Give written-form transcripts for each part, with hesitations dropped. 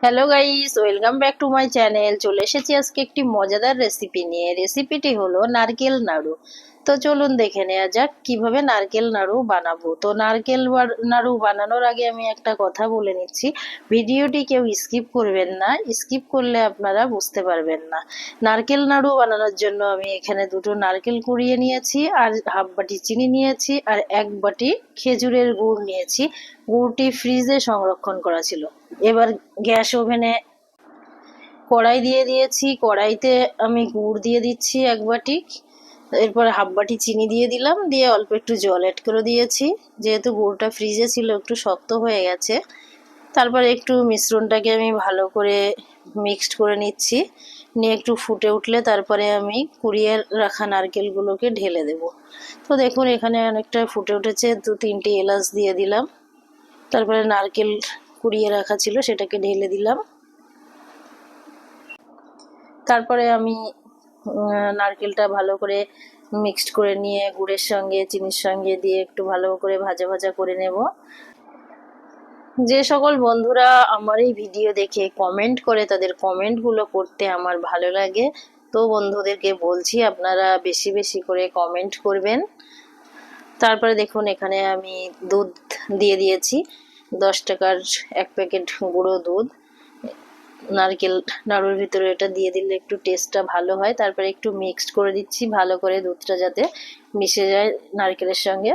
Hello guys, welcome back to my channel. চলে এসেছি আজকে একটি মজাদার রেসিপি নিয়ে। রেসিপিটি হলো নারকেল নাড়ু। তো চলুন দেখে নেওয়া যাক কিভাবে নারকেল নাড়ু বানাবো। তো নাড়ু বানানোর আগে আমি একটা কথা বলে নিচ্ছি, ভিডিওটি কেউ স্কিপ করবেন না, স্কিপ করলে আপনারা বুঝতে পারবেন না। নারকেল নাড়ু বানানোর জন্য আমি এখানে দুটো নারকেল কুড়িয়ে নিয়েছি, আর হাফ বাটি চিনি নিয়েছি, আর এক বাটি খেজুরের গুড় নিয়েছি। গুড়টি ফ্রিজে সংরক্ষণ করা ছিল। এবার গ্যাস ওভেনে কড়াই দিয়ে দিয়েছি, কড়াইতে আমি গুড় দিয়ে দিচ্ছি এক বাটি, এরপরে হাফ বাটি চিনি দিয়ে দিলাম, দিয়ে অল্প একটু জল অ্যাড করে দিয়েছি। যেহেতু গুড়টা ফ্রিজে ছিল একটু শক্ত হয়ে গেছে, তারপরে একটু মিশ্রণটাকে আমি ভালো করে মিক্সড করে নিচ্ছি। নিয়ে একটু ফুটে উঠলে তারপরে আমি কুড়িয়ে রাখা নারকেলগুলোকে ঢেলে দেব। তো দেখুন এখানে অনেকটা ফুটে উঠেছে, 2-3টে এলাচ দিয়ে দিলাম। তারপরে নারকেল কুড়িয়ে রাখা ছিল সেটাকে ঢেলে দিলাম। তারপরে আমি নারকেলটা ভালো করে মিক্সড করে নিয়ে গুড়ের সঙ্গে চিনির সঙ্গে দিয়ে একটু ভালো করে ভাজা ভাজা করে নেব। যে সকল বন্ধুরা আমার এই ভিডিও দেখে কমেন্ট করে, তাদের কমেন্টগুলো পড়তে আমার ভালো লাগে। তো বন্ধুদেরকে বলছি আপনারা বেশি বেশি করে কমেন্ট করবেন। তারপরে দেখুন এখানে আমি দুধ দিয়ে দিয়েছি, 10 টাকার 1 প্যাকেট গুঁড়ো দুধ। নারকেল নাড়ুর ভিতরে এটা দিয়ে দিলে একটু টেস্টটা ভালো হয়। তারপরে একটু মিক্সড করে দিচ্ছি ভালো করে, দুধটা যাতে মিশে যায় নারকেলের সঙ্গে।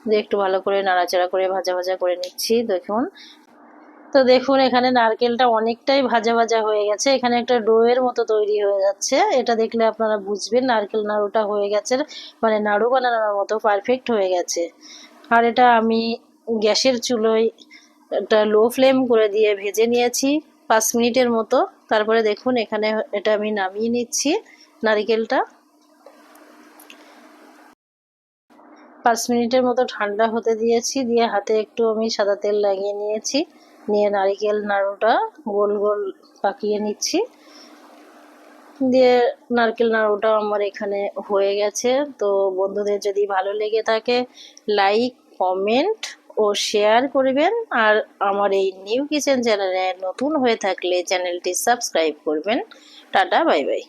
দিয়ে একটু ভালো করে নাড়াচাড়া করে ভাজা ভাজা করে নিচ্ছি। দেখুন এখানে নারকেলটা অনেকটাই ভাজা ভাজা হয়ে গেছে, এখানে একটা ডোয়ের মতো তৈরি হয়ে যাচ্ছে। এটা দেখলে আপনারা বুঝবেন নারকেল নাড়ুটা হয়ে গেছে, মানে নাড়ু বানানোর মতো পারফেক্ট হয়ে গেছে। আর এটা আমি গ্যাসের চুলোয় একটা লো ফ্লেম করে দিয়ে ভেজে নিয়েছি 5 মিনিটের মতো। তারপরে দেখুন এখানে এটা আমি নামিয়ে নিচ্ছি। নারকেলটা 5 মিনিটের মতো ঠান্ডা হতে দিয়েছি, দিয়ে হাতে একটু আমি সাদা তেল লাগিয়ে নিয়েছি। নিয়ে নারকেল নাড়ুটা গোল গোল পাকিয়ে নিচ্ছি। দিয়ে নারকেল নাড়ুটা আমার এখানে হয়ে গেছে। তো বন্ধুদের যদি ভালো লেগে থাকে লাইক, কমেন্ট ও শেয়ার করবেন। আর আমার এই নিউ কিচেন চ্যানেলে নতুন হয়ে থাকলে চ্যানেলটি সাবস্ক্রাইব করবেন। Tata, bye bye.